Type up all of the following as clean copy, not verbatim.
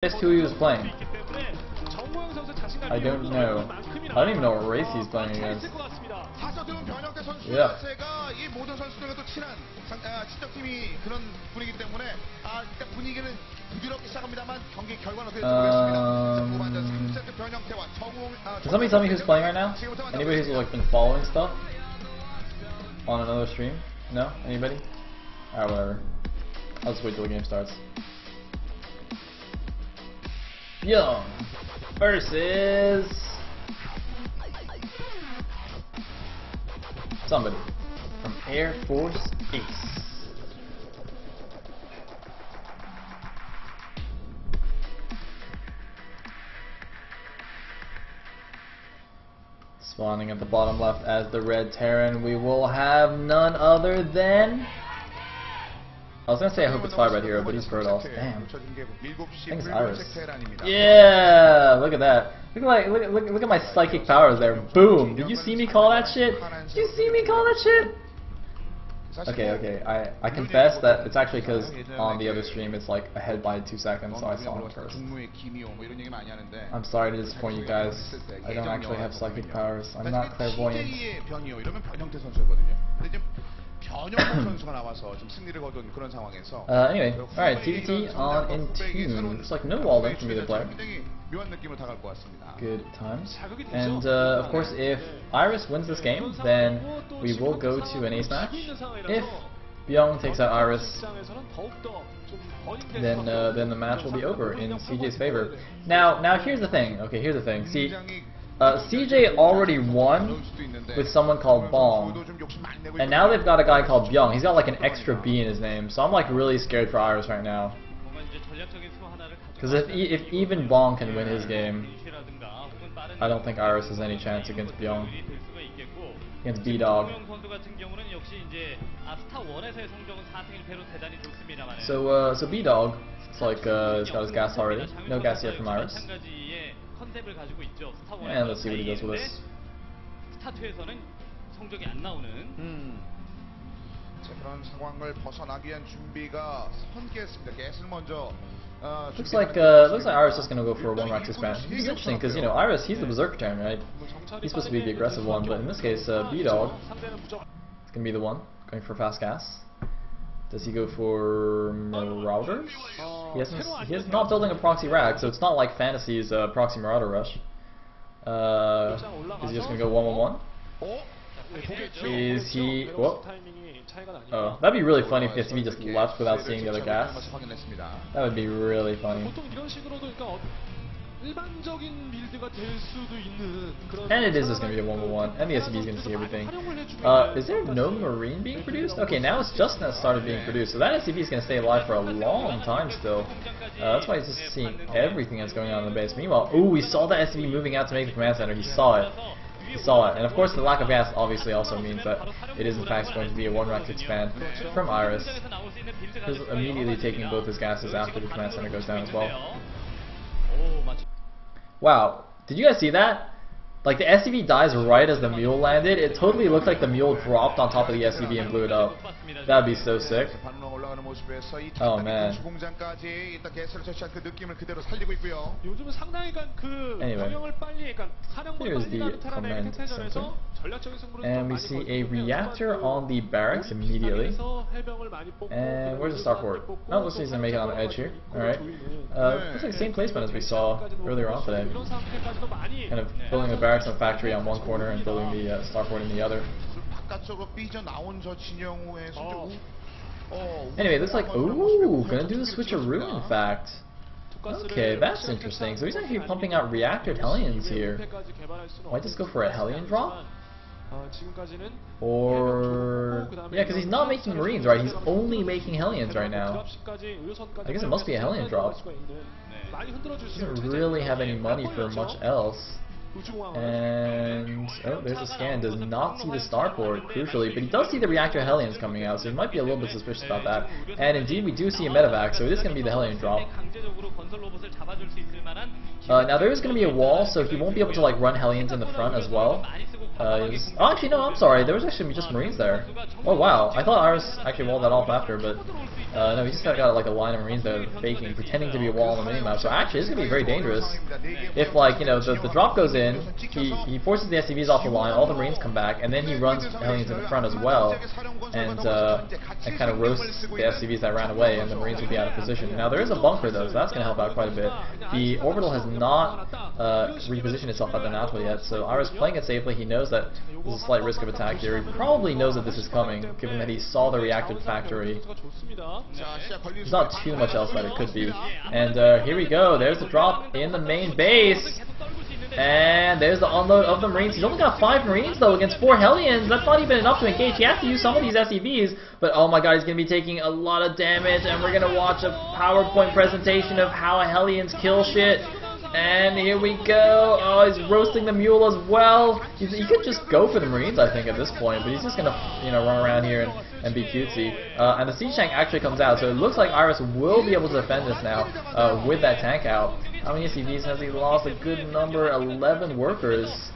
Guess who he was playing? I don't know. I don't even know what race he's playing against. Yeah. Can somebody tell me who's playing right now? Anybody who's like been following stuff on another stream? No? Anybody? Alright, whatever. I'll just wait till the game starts. Bbyong versus somebody from Air Force Ace. Spawning at the bottom left as the red Terran, we will have none other than... I was gonna say I hope it's Firebat Hero, but he's bird off. Damn. I think it's Iris. Yeah, look at that. Look at my psychic powers there. Boom. Did you see me call that shit? Did you see me call that shit? Okay. I confess that it's actually because on the other stream it's like ahead by 2 seconds, so I saw him first. I'm sorry to disappoint you guys. I don't actually have psychic powers. I'm not clairvoyant. Anyway, alright, TVT on in 2. Looks like no wall left from either player. Good times. And of course, if Iris wins this game, then we will go to an ace match. If Bbyong takes out Iris, then the match will be over in CJ's favor. Now here's the thing. Okay, here's the thing. See, CJ already won with someone called Bbyong, and now they've got a guy called Bbyong. He's got like an extra B in his name, so I'm like really scared for Iris right now. Because if even Bbyong can win his game, I don't think Iris has any chance against Bbyong. Against B-Dog. So B-Dog, it's like he's got his gas already. No gas yet from Iris. And let's see what he does with this. Looks like Iris is gonna go for a 1-rack expansion. It's interesting because Iris, he's the Berserker Terran, right? He's supposed to be the aggressive one, but in this case, B-Dog is gonna be the one going for fast gas. Does he go for Marauders? He's not building a proxy rack, so it's not like Fantasy's proxy Marauder rush. Is he just gonna go 1-1-1? Is he? Whoa. Oh, that'd be really funny if the SCV just left without seeing the other gas. That would be really funny. And it is just going to be a 1-1-1, and the SCV is going to see everything. Is there no Marine being produced? Okay, now it's just now started being produced, so that SCV is going to stay alive for a long time still. That's why he's just seeing everything that's going on in the base. Meanwhile, ooh, we saw that SCV moving out to make the command center. He saw it. And of course the lack of gas obviously also means that it is in fact going to be a 1-rack expand from Iris, who's immediately taking both his gases after the command center goes down as well. Wow, did you guys see that? Like the SCV dies right as the mule landed. It totally looked like the mule dropped on top of the SCV and blew it up. That'd be so sick. Oh man. Anyway, here's the command center. And we see a reactor on the barracks immediately. And where's the starport? Oh, looks like he's gonna make it on the edge here. Alright. Looks like the same placement as we saw earlier on today. Kind of building the barracks and factory on one corner and building the starport in the other. Anyway, it looks like, ooh, gonna do the switcheroo in fact. Okay, that's interesting. So he's actually pumping out reactor Hellions here. Might just go for a Hellion drop? Or... yeah, because he's not making Marines, right? He's only making Hellions right now. I guess it must be a Hellion drop. Doesn't really have any money for much else. And oh, there's a scan. Does not see the starport, crucially, but he does see the reactor Hellions coming out, so he might be a little bit suspicious about that. And indeed, we do see a medevac, so it is going to be the Hellion drop. Now there is going to be a wall, so he won't be able to like run Hellions in the front as well. Oh, actually, no, I'm sorry. There was actually just Marines there. Oh, wow. I thought Iris actually walled that off after, but no, he just got like a line of Marines there faking, pretending to be a wall on the minimap. So actually, this is going to be very dangerous. If, like, you know, the drop goes in, he forces the SCVs off the line, all the Marines come back, and then he runs Hellions in the front as well, and kind of roasts the SCVs that ran away, and the Marines will be out of position. Now, there is a bunker, though, so that's going to help out quite a bit. The orbital has not repositioned itself at the natural yet, so Iris playing it safely. He knows that there's a slight risk of attack here. He probably knows that this is coming, given that he saw the reactive factory. There's not too much else that it could be. And here we go. There's the drop in the main base. And there's the unload of the Marines. He's only got 5 Marines, though, against 4 Hellions. That's not even enough to engage. He has to use some of these SCVs. But, oh my god, he's going to be taking a lot of damage. And we're going to watch a PowerPoint presentation of how Hellions kill shit. And here we go. Oh, he's roasting the mule as well. He could just go for the Marines, I think, at this point. But he's just going to, you know, run around here and be cutesy. And the siege tank actually comes out. So it looks like Iris will be able to defend this now with that tank out. How many SCVs has he lost? A good number. 11 workers.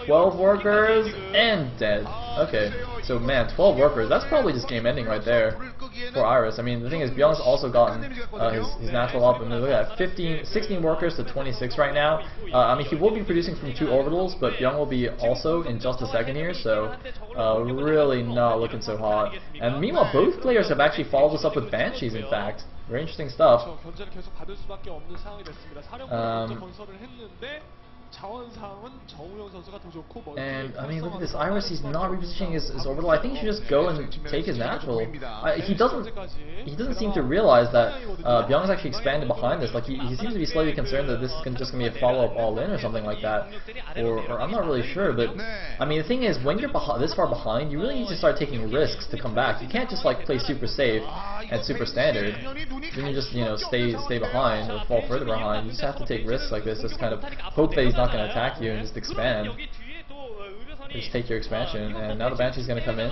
12 workers and dead. Okay, so man, 12 workers. That's probably just game ending right there for Iris. I mean, the thing is, Byong's also gotten his natural up, and look at that, 16 workers to 26 right now. I mean, he will be producing from 2 orbitals, but Bbyong will be also in just a second here, so really not looking so hot. And meanwhile, both players have actually followed us up with Banshees, in fact. Very interesting stuff. And I mean, look at this. Iris, he's not repositioning his orbital. I think he should just go and take his natural. He doesn't seem to realize that Bbyong is actually expanded behind this. Like he seems to be slightly concerned that this is just going to be a follow-up all-in or something like that. Or I'm not really sure. But I mean, the thing is, when you're this far behind, you really need to start taking risks to come back. You can't just like play super safe and super standard. Then you just, you know, stay behind or fall further behind. You just have to take risks like this. Just kind of hope that he's not going to attack you and just expand. Just take your expansion. And now the Banshee's going to come in.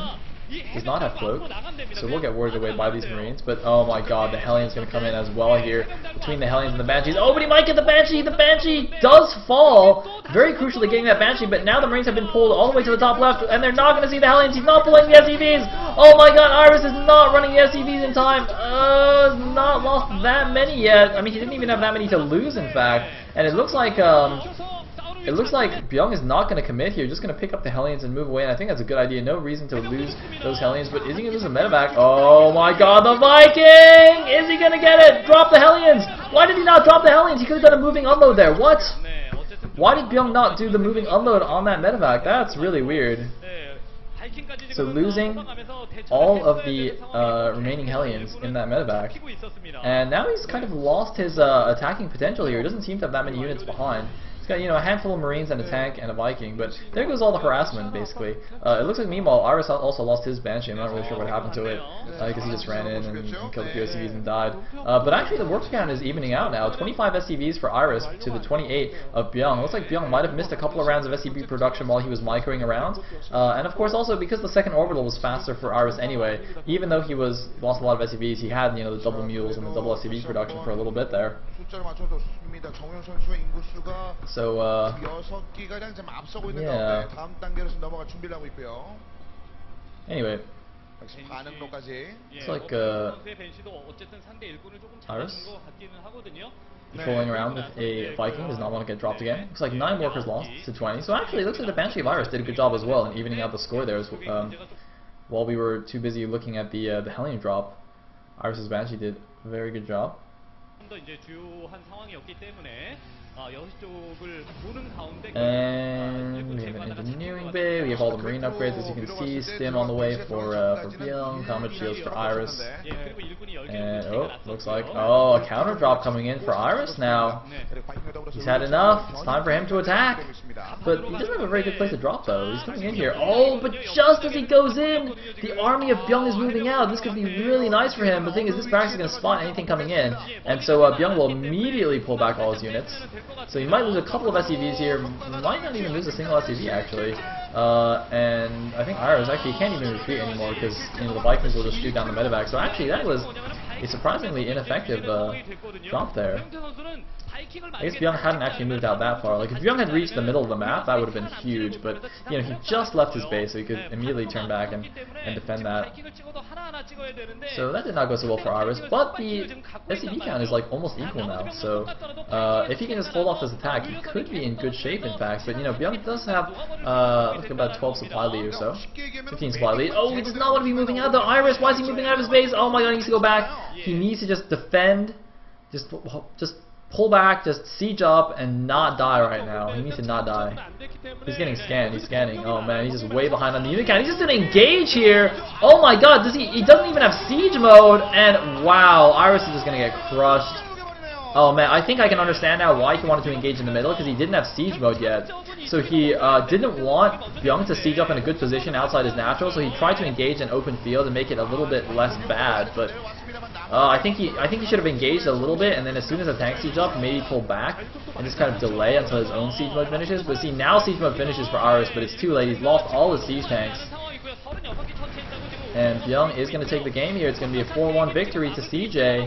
Does not have cloak, so we'll get warded away by these Marines. But oh my god, the Hellion's going to come in as well here between the Hellions and the Banshees. Oh, but he might get the Banshee! The Banshee does fall! Very crucially getting that Banshee, but now the Marines have been pulled all the way to the top left, and they're not going to see the Hellions. He's not pulling the SCVs! Oh my god, Iris is not running the SCVs in time! Not lost that many yet. I mean, he didn't even have that many to lose, in fact. And it looks like Bbyong is not going to commit here, just going to pick up the Hellions and move away, and I think that's a good idea. No reason to lose those Hellions, but is he going to lose a medevac? Oh my god, the Viking! Is he going to get it? Drop the Hellions! Why did he not drop the Hellions? He could have done a moving unload there. What? Why did Bbyong not do the moving unload on that medevac? That's really weird. So losing all of the remaining Hellions in that medevac, and now he's kind of lost his attacking potential here. He doesn't seem to have that many units behind. He's got, you know, a handful of Marines and a tank and a Viking, but there goes all the harassment, basically. It looks like, meanwhile, Iris also lost his Banshee. I'm not really sure what happened to it, because he just ran in and killed a few SCVs and died. But actually, the work count is evening out now. 25 SCVs for Iris to the 28 of Bbyong. Looks like Bbyong might have missed a couple of rounds of SCV production while he was microing around. And of course, also, because the second orbital was faster for Iris anyway, even though he lost a lot of SCVs, he had, you know, the double mules and the double SCV production for a little bit there. So, yeah. Anyway, it's like Iris trolling around with a Viking, does not want to get dropped again. Looks like 9 workers lost to 20. So actually, it looks like the Banshee of Iris did a good job as well in evening out the score there. While we were too busy looking at the Hellion drop, Iris's Banshee did a very good job. And we have an engineering bay, we have all the marine upgrades as you can see, stim on the way for Bbyong, combat shields for Iris, and looks like, a counter drop coming in for Iris now. He's had enough, it's time for him to attack, but he doesn't have a very good place to drop though. He's coming in here, but just as he goes in, the army of Bbyong is moving out. This could be really nice for him. The thing is, this barracks is going to spot anything coming in, and so Bbyong will immediately pull back all his units. So he might lose a couple of SCVs here, might not even lose a single SCV actually. And I think Iris actually can't even retreat anymore because, you know, the Vikings will just shoot down the medevac. So actually that was a surprisingly ineffective drop there. I guess Bbyong hadn't actually moved out that far. Like, if Bbyong had reached the middle of the map, that would have been huge, but, you know, he just left his base, so he could immediately turn back and defend that. So that did not go so well for Iris, but the SCV count is, like, almost equal now, so if he can just hold off this attack, he could be in good shape, in fact, but, you know, Bbyong does have, like, about 12 supply lead or so. 15 supply lead. Oh, he does not want to be moving out, though. Iris, why is he moving out of his base? Oh my god, he needs to go back. He needs to just defend, just pull back, just siege up, and not die right now. He needs to not die. He's getting scanned. He's scanning. Oh man, he's just way behind on the unit count. He's just gonna engage here. Oh my god, he doesn't even have siege mode, and wow, Iris is just gonna get crushed. Oh man, I think I can understand now why he wanted to engage in the middle, because he didn't have siege mode yet. So he didn't want Bbyong to siege up in a good position outside his natural, so he tried to engage in open field and make it a little bit less bad, but I think he should have engaged a little bit, and then as soon as the tank siege up, maybe pull back and just kind of delay until his own siege mode finishes. But see, now siege mode finishes for Iris, but it's too late. He's lost all his siege tanks. And Bbyong is going to take the game here. It's going to be a 4-1 victory to CJ.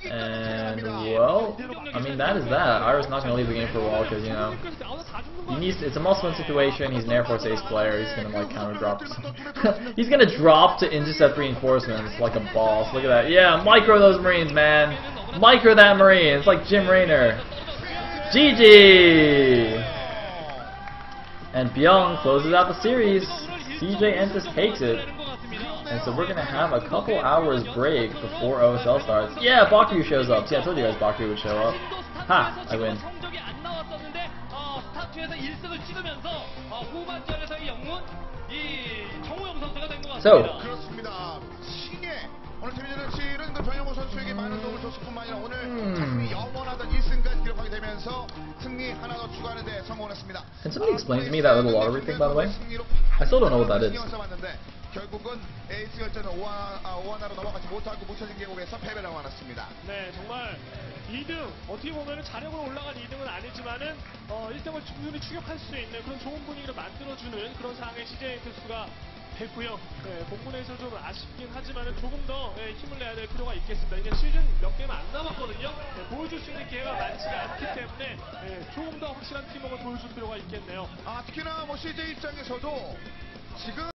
And, well, I mean, that is that. Iris not going to leave the game for a while because, you know, it's a must-win situation. He's an Air Force Ace player. He's going to, like, counter-drop. He's going to drop to intercept reinforcements like a boss. Look at that. Yeah, micro those Marines, man. Micro that Marine. It's like Jim Raynor. GG! And Bbyong closes out the series. CJ Entis takes it. And so we're going to have a couple hours break before OSL starts. Yeah, Bakuryu shows up. See, I told you guys Bakuryu would show up. Ha! I win. So, 오늘 데뷔전을 치른 변형호 선수에게 많은 도움을 줬을 뿐만 아니라 오늘 자신이 영원하던 1승까지 기록하게 되면서 승리 하나 더 추가하는데 성공했습니다. Can somebody explain to me that little lottery thing, by the way? I still don't know what that is. 결국은 에이스 결전은 5하나로 넘어가지 못하고 묻혀진 계곡에서 패배를 당했습니다. 네, 정말 2등 어떻게 보면 자력으로 올라간 2등은 아니지만은 1등을 충분히 추격할 수 있는 그런 좋은 분위기를 만들어주는 그런 상황에 CJ 엔티스가 됐고요. 네, 본문에서 좀 아쉽긴 하지만은 조금 더 힘을 내야 될 필요가 있겠습니다. 이제 시즌 몇 개만 안 남았거든요. 네, 보여줄 수 있는 기회가 많지가 않기 때문에 조금 더 확실한 팀워크를 보여줄 필요가 있겠네요. 특히나 CJ 입장에서도 지금